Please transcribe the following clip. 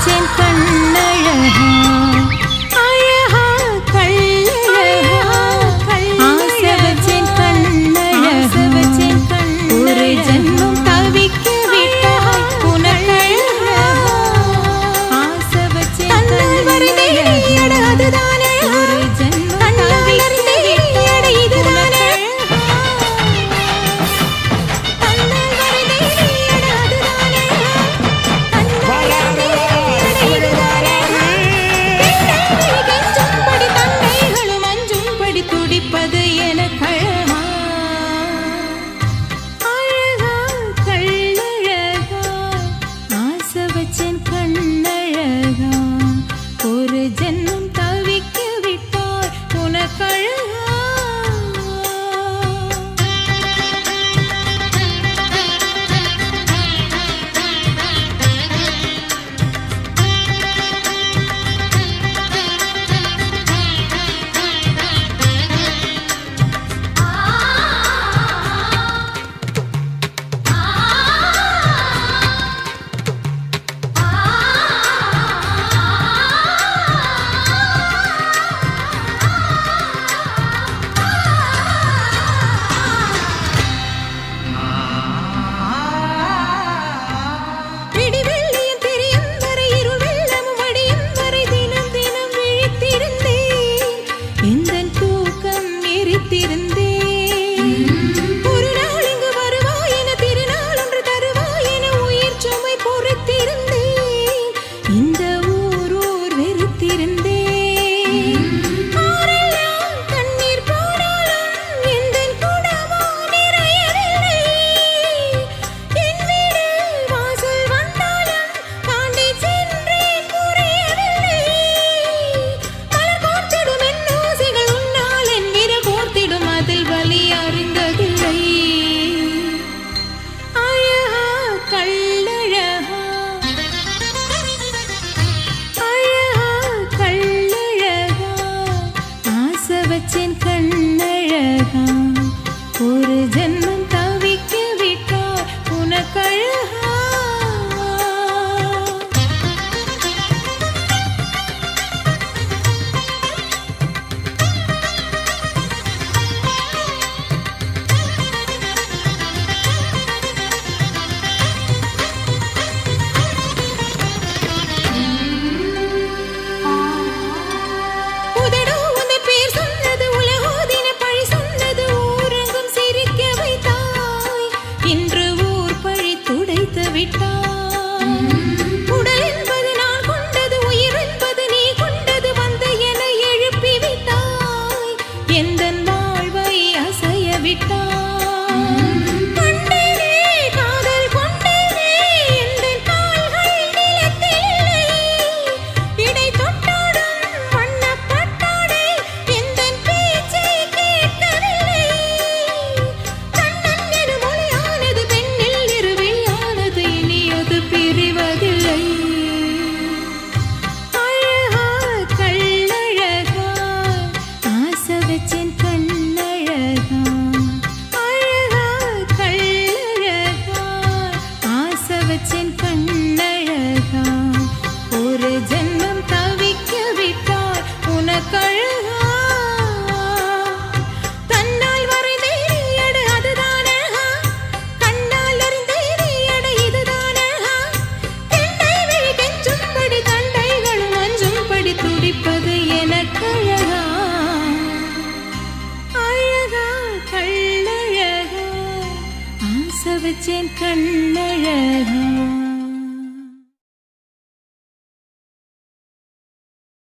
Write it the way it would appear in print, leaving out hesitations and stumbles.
வச்சேன் கண்ணழகா அழகா கள்ளழகா ஆசை வச்சேன் கண்ணழகா ஒரு ஜன்மம் தவிக்க விட்டாய் உனக்கழகா ஆசை வச்சேன் கண்ணழகா அதுதானே ஒரு ஜன்மம் தவிக்க விட்டாய் இதுதானே துடிப்பது எனக்கழகா அழகா கள்ளழகா ஆசை வச்சேன் கண்ணழகா ஒரு ஜன்மம் தவிக்க விட்டாய் உனக்கழகா ஒரு நாள் இங்கு வருவாய் என திருநாள் ஒன்று தருவாய் என உயிர் சுமை பொறுத்திருந்தேன் இந்த ஊர் வெறுத்திருந்தேன் கண்ணீர் போனாலும் எந்த குடமோ நிறையவில்லை என் வீடு வாசல் வந்தாலும் தாண்டி சென்றேன் புரியவில்லை மலர் கோர்த்திடும் என் ஓசைகள் உன்னால் என் விரல் கோர்த்திடும் அதில் வலி அறிந்ததில்லை அழகா கள்ளழகா அழகா கள்ளழகா ஆசை வச்சேன் கண்ணழகா ஒரு ஜன்மம் தவிக்க விட்டாய் உனக்கழகா இன்று ஊர் பழி துடைத்து விட்டாய் உடல் என்பது நான் கொண்டது உயிர் என்பது நீ கொண்டது வந்து என எழுப்பி விட்டாய் எந்தன் வாழ்வை அசைய விட்டாய் கொண்டேனே காதல் கொண்டேனே எந்தன் கால்கள் நிலத்தில்லை இடை தொட்டாடும் வண்ணப்பட்டாடை எந்தன் பேச்சை கேட்கவில்லை பிரிவதில்லை அழகா கள்ளழகா ஆசை வச்சேன் கண்ணழகா அழகா கள்ளழகா ஆசை வச்சேன் கண்ணழகா ஒரு ஜன்மம் தவிக்க விட்டாய் உனக்கழகா தன்னால் வரைந்தேன் எடு அதுதானே கண்ணால் அறிந்தேன் எடு இதுதானே துடிப்பது எனக்கழகா அழகா கள்ளழகா ஆசை வச்சேன் கண்ணழகா